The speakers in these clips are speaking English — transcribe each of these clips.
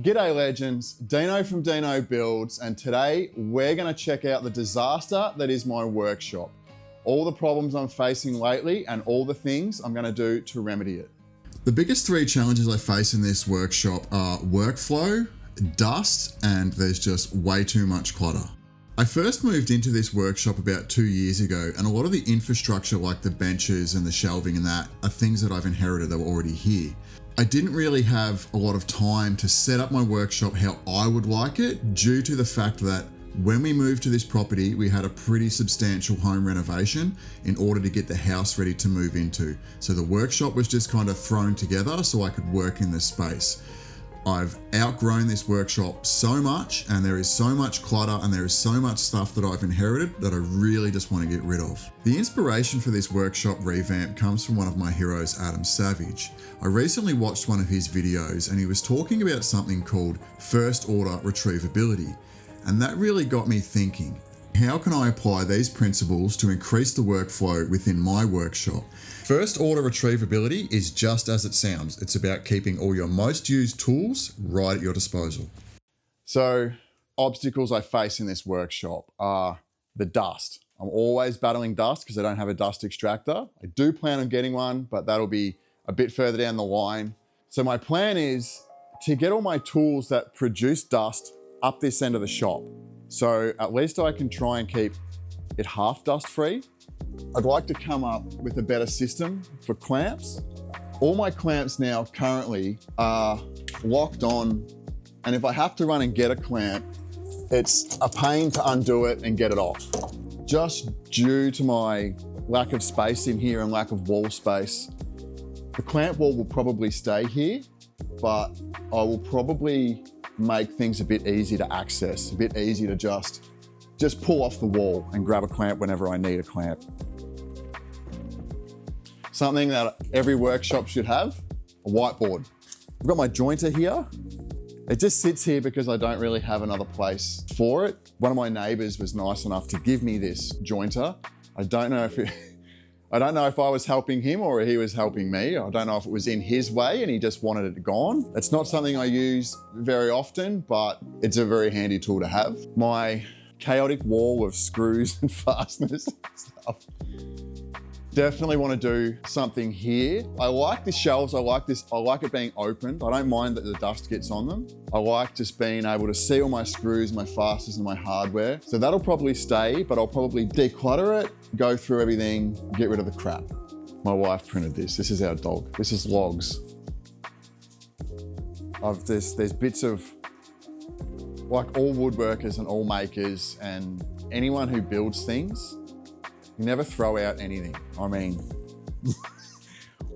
G'day legends, Dino from Dino Builds, and today we're going to check out the disaster that is my workshop. All the problems I'm facing lately and all the things I'm going to do to remedy it. The biggest three challenges I face in this workshop are workflow, dust, and there's just way too much clutter. I first moved into this workshop about 2 years ago, and a lot of the infrastructure like the benches and the shelving and that are things that I've inherited that were already here. I didn't really have a lot of time to set up my workshop how I would like it due to the fact that when we moved to this property, we had a pretty substantial home renovation in order to get the house ready to move into. So the workshop was just kind of thrown together so I could work in this space. I've outgrown this workshop so much, and there is so much clutter and there is so much stuff that I've inherited that I really just want to get rid of. The inspiration for this workshop revamp comes from one of my heroes, 𝗕𝗣𝗜𝗏. I recently watched one of his videos and he was talking about something called first order retrievability. And that really got me thinking, how can I apply these principles to increase the workflow within my workshop? First order retrievability is just as it sounds. It's about keeping all your most used tools right at your disposal. So, obstacles I face in this workshop are the dust. I'm always battling dust because I don't have a dust extractor. I do plan on getting one, but that'll be a bit further down the line. So my plan is to get all my tools that produce dust up this end of the shop. So at least I can try and keep it half dust free. I'd like to come up with a better system for clamps. All my clamps now currently are locked on, and if I have to run and get a clamp, it's a pain to undo it and get it off. Just due to my lack of space in here and lack of wall space, the clamp wall will probably stay here, but I will probably make things a bit easy to access, a bit easy to just pull off the wall and grab a clamp whenever I need a clamp. Something that every workshop should have, a whiteboard. I've got my jointer here. It just sits here because I don't really have another place for it. One of my neighbors was nice enough to give me this jointer. I don't know if I was helping him or he was helping me. I don't know if it was in his way and he just wanted it gone. It's not something I use very often, but it's a very handy tool to have. My chaotic wall of screws and fasteners and stuff. Definitely want to do something here. I like the shelves, I like it being opened. I don't mind that the dust gets on them. I like just being able to see all my screws, my fasteners and my hardware. So that'll probably stay, but I'll probably declutter it, go through everything, get rid of the crap. My wife printed this. This is our dog. This is Logs. There's bits of, like all woodworkers and all makers and anyone who builds things, you never throw out anything. I mean,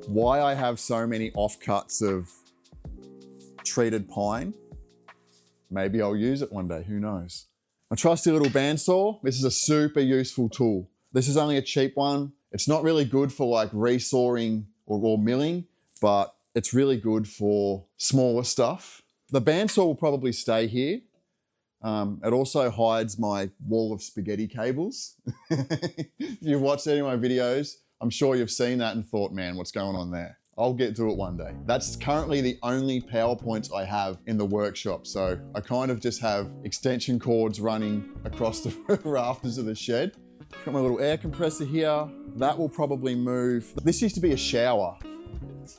why I have so many offcuts of treated pine, maybe I'll use it one day, who knows. My trusty little bandsaw, this is a super useful tool. This is only a cheap one. It's not really good for like resawing or milling, but it's really good for smaller stuff. The bandsaw will probably stay here. It also hides my wall of spaghetti cables. If you've watched any of my videos, I'm sure you've seen that and thought, man, what's going on there? I'll get to it one day. That's currently the only PowerPoints I have in the workshop. So I kind of just have extension cords running across the rafters of the shed. Got my little air compressor here. That will probably move. This used to be a shower.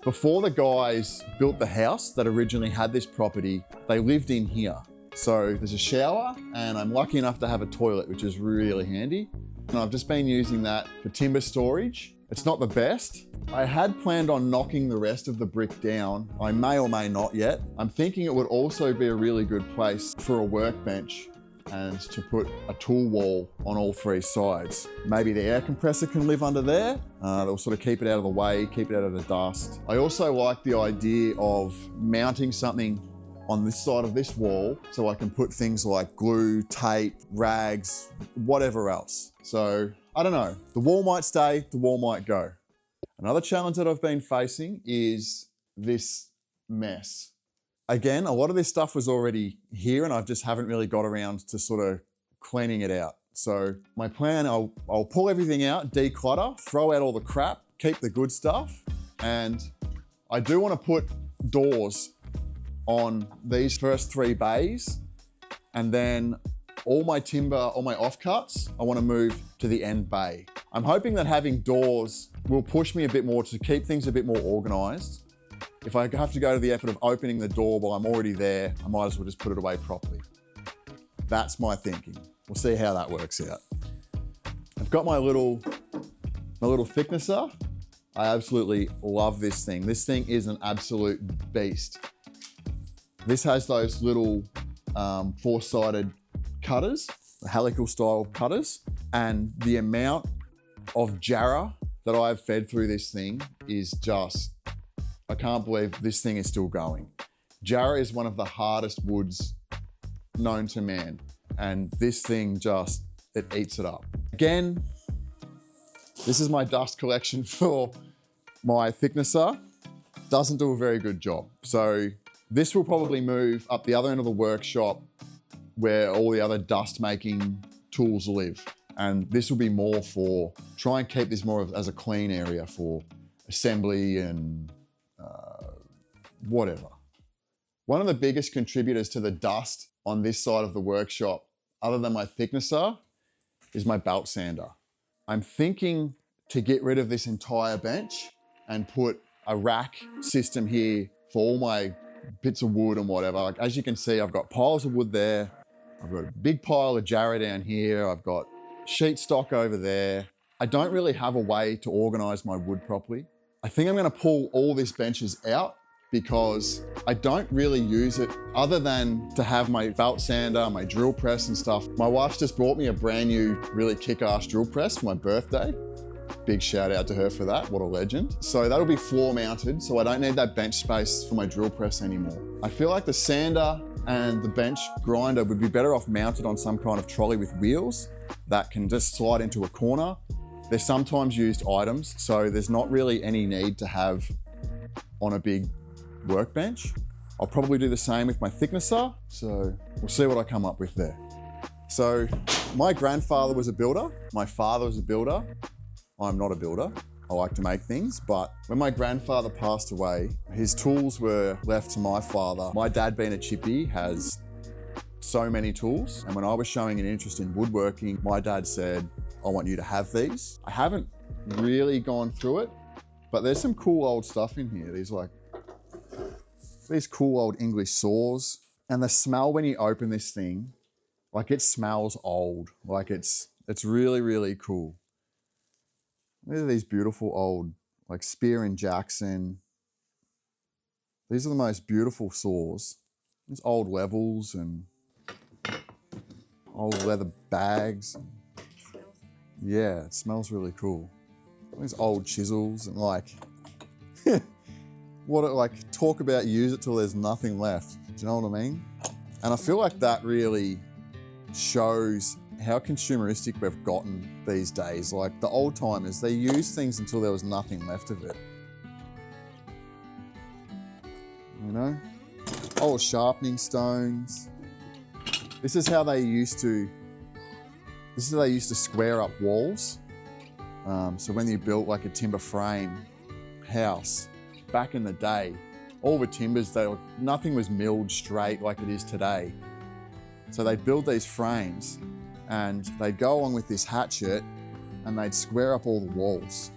Before the guys built the house that originally had this property, they lived in here. So there's a shower and I'm lucky enough to have a toilet, which is really handy. And I've just been using that for timber storage. It's not the best. I had planned on knocking the rest of the brick down. I may or may not yet. I'm thinking it would also be a really good place for a workbench and to put a tool wall on all three sides. Maybe the air compressor can live under there. That'll sort of keep it out of the way, keep it out of the dust. I also like the idea of mounting something on this side of this wall so I can put things like glue, tape, rags, whatever else. So I don't know, the wall might stay, the wall might go. Another challenge that I've been facing is this mess. Again, a lot of this stuff was already here and I just haven't really got around to sort of cleaning it out. So my plan, I'll pull everything out, declutter, throw out all the crap, keep the good stuff. And I do want to put doors on these first 3 bays, and then all my timber, all my offcuts, I want to move to the end bay. I'm hoping that having doors will push me a bit more to keep things a bit more organized. If I have to go to the effort of opening the door while I'm already there, I might as well just put it away properly. That's my thinking. We'll see how that works out. I've got my little thicknesser. I absolutely love this thing. This thing is an absolute beast. This has those little 4-sided cutters, the helical style cutters, and the amount of jarrah that I've fed through this thing is just, I can't believe this thing is still going. Jarrah is one of the hardest woods known to man, and this thing just, it eats it up. Again, this is my dust collection for my thicknesser. Doesn't do a very good job. So this will probably move up the other end of the workshop where all the other dust making tools live. And this will be more for, try and keep this more of as a clean area for assembly and whatever. One of the biggest contributors to the dust on this side of the workshop, other than my thicknesser, is my belt sander. I'm thinking to get rid of this entire bench and put a rack system here for all my bits of wood and whatever. Like, as you can see, I've got piles of wood there. I've got a big pile of jarrah down here. I've got sheet stock over there. I don't really have a way to organize my wood properly. I think I'm gonna pull all these benches out because I don't really use it other than to have my belt sander, my drill press and stuff. My wife's just bought me a brand new, really kick-ass drill press for my birthday. Big shout out to her for that, what a legend. So that'll be floor mounted, so I don't need that bench space for my drill press anymore. I feel like the sander and the bench grinder would be better off mounted on some kind of trolley with wheels that can just slide into a corner. They're sometimes used items, so there's not really any need to have on a big workbench. I'll probably do the same with my thicknesser, so we'll see what I come up with there. So my grandfather was a builder, my father was a builder. I'm not a builder. I like to make things, but when my grandfather passed away, his tools were left to my father. My dad, being a chippy, has so many tools, and when I was showing an interest in woodworking, my dad said, I want you to have these. I haven't really gone through it, but there's some cool old stuff in here. These cool old English saws, and the smell when you open this thing, like it smells old. Like it's really, really cool. These are these beautiful old, like Spear and Jackson. These are the most beautiful saws. There's old levels and old leather bags. Yeah, it smells really cool. These old chisels and like, talk about use it till there's nothing left. Do you know what I mean? And I feel like that really shows how consumeristic we've gotten these days. Like the old timers, they used things until there was nothing left of it. You know? Old sharpening stones. This is how they used to square up walls. So when you built like a timber frame house, back in the day, all the timbers, nothing was milled straight like it is today. So they'd build these frames and they'd go along with this hatchet and they'd square up all the walls.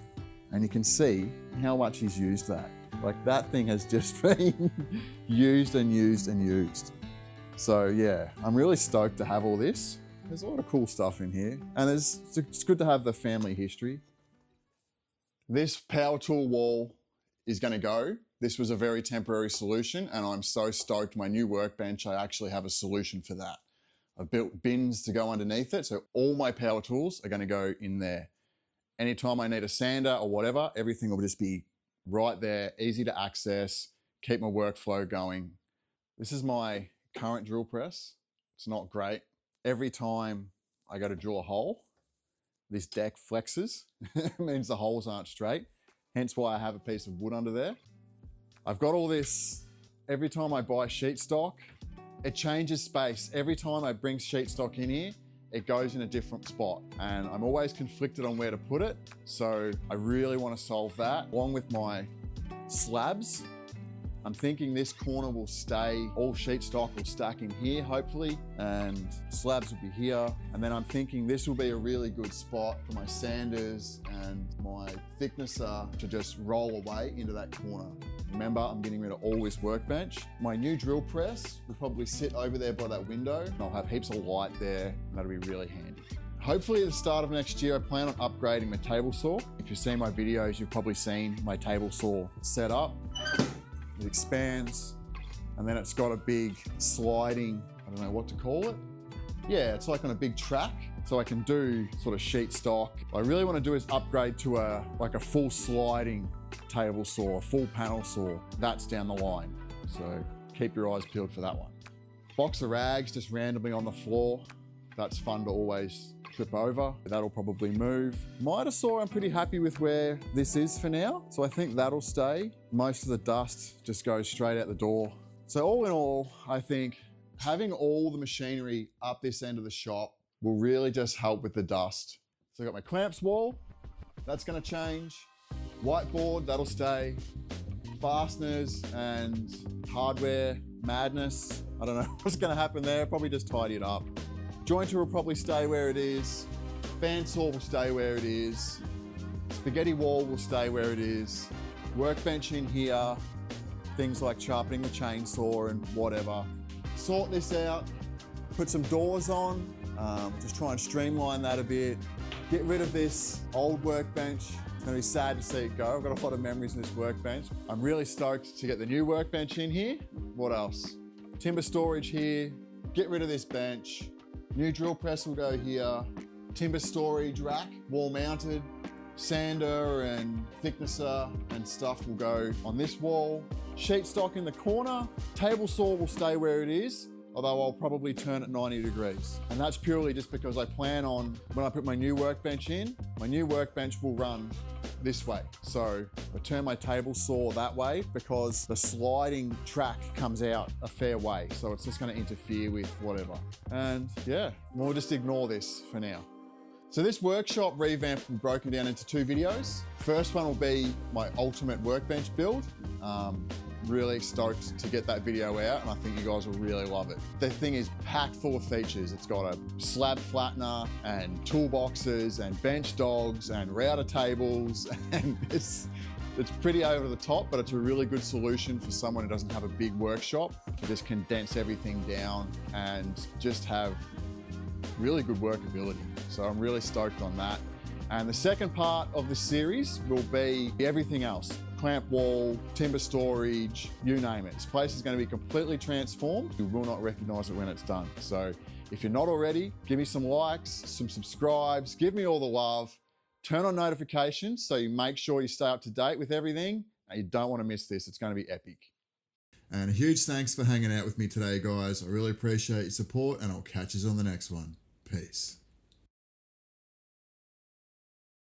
And you can see how much he's used that. Like that thing has just been used and used and used. So yeah, I'm really stoked to have all this. There's a lot of cool stuff in here. And it's good to have the family history. This power tool wall is gonna go. This was a very temporary solution and I'm so stoked my new workbench, I actually have a solution for that. I've built bins to go underneath it, so all my power tools are gonna go in there. Anytime I need a sander or whatever, everything will just be right there, easy to access, keep my workflow going. This is my current drill press. It's not great. Every time I go to drill a hole, this deck flexes. It means the holes aren't straight, hence why I have a piece of wood under there. I've got all this, every time I buy sheet stock, it changes space. Every time I bring sheet stock in here, it goes in a different spot and I'm always conflicted on where to put it. So I really want to solve that along with my slabs. I'm thinking this corner will stay, all sheet stock will stack in here, hopefully, and slabs will be here. And then I'm thinking this will be a really good spot for my sanders and my thicknesser to just roll away into that corner. Remember, I'm getting rid of all this workbench. My new drill press will probably sit over there by that window, and I'll have heaps of light there, and that'll be really handy. Hopefully at the start of next year, I plan on upgrading my table saw. If you've seen my videos, you've probably seen my table saw set up. It expands, and then it's got a big sliding, I don't know what to call it. Yeah, it's like on a big track, so I can do sort of sheet stock. What I really want to do is upgrade to like a full sliding table saw, a full panel saw. That's down the line, so keep your eyes peeled for that one. Box of rags just randomly on the floor. That's fun to always trip over. That'll probably move. Miter saw, I'm pretty happy with where this is for now, so I think that'll stay. Most of the dust just goes straight out the door. So all in all, I think having all the machinery up this end of the shop will really just help with the dust. So I've got my clamps wall, that's gonna change. Whiteboard, that'll stay. Fasteners and hardware madness. I don't know what's gonna happen there, probably just tidy it up. Jointer will probably stay where it is. Bandsaw will stay where it is. Spaghetti wall will stay where it is. Workbench in here. Things like sharpening the chainsaw and whatever. Sort this out. Put some doors on. Just try and streamline that a bit. Get rid of this old workbench. It's gonna be sad to see it go. I've got a lot of memories in this workbench. I'm really stoked to get the new workbench in here. What else? Timber storage here. Get rid of this bench. New drill press will go here. Timber storage rack, wall mounted. Sander and thicknesser and stuff will go on this wall. Sheet stock in the corner. Table saw will stay where it is, although I'll probably turn it 90 degrees. And that's purely just because I plan on, when I put my new workbench in, my new workbench will run this way. So I turn my table saw that way because the sliding track comes out a fair way. So it's just gonna interfere with whatever. And yeah, we'll just ignore this for now. So this workshop revamp will be broken down into 2 videos. First one will be my ultimate workbench build. Really stoked to get that video out, and I think you guys will really love it. The thing is packed full of features. It's got a slab flattener and toolboxes and bench dogs and router tables, and it's pretty over the top, but it's a really good solution for someone who doesn't have a big workshop to just condense everything down and just have really good workability. So I'm really stoked on that. And the second part of the series will be everything else. Clamp wall, timber storage, you name it. This place is going to be completely transformed. You will not recognize it when it's done. So if you're not already, give me some likes, some subscribes, give me all the love, turn on notifications so you make sure you stay up to date with everything, and you don't want to miss this. It's going to be epic. And a huge thanks for hanging out with me today, guys. I really appreciate your support, and I'll catch you on the next one. Peace.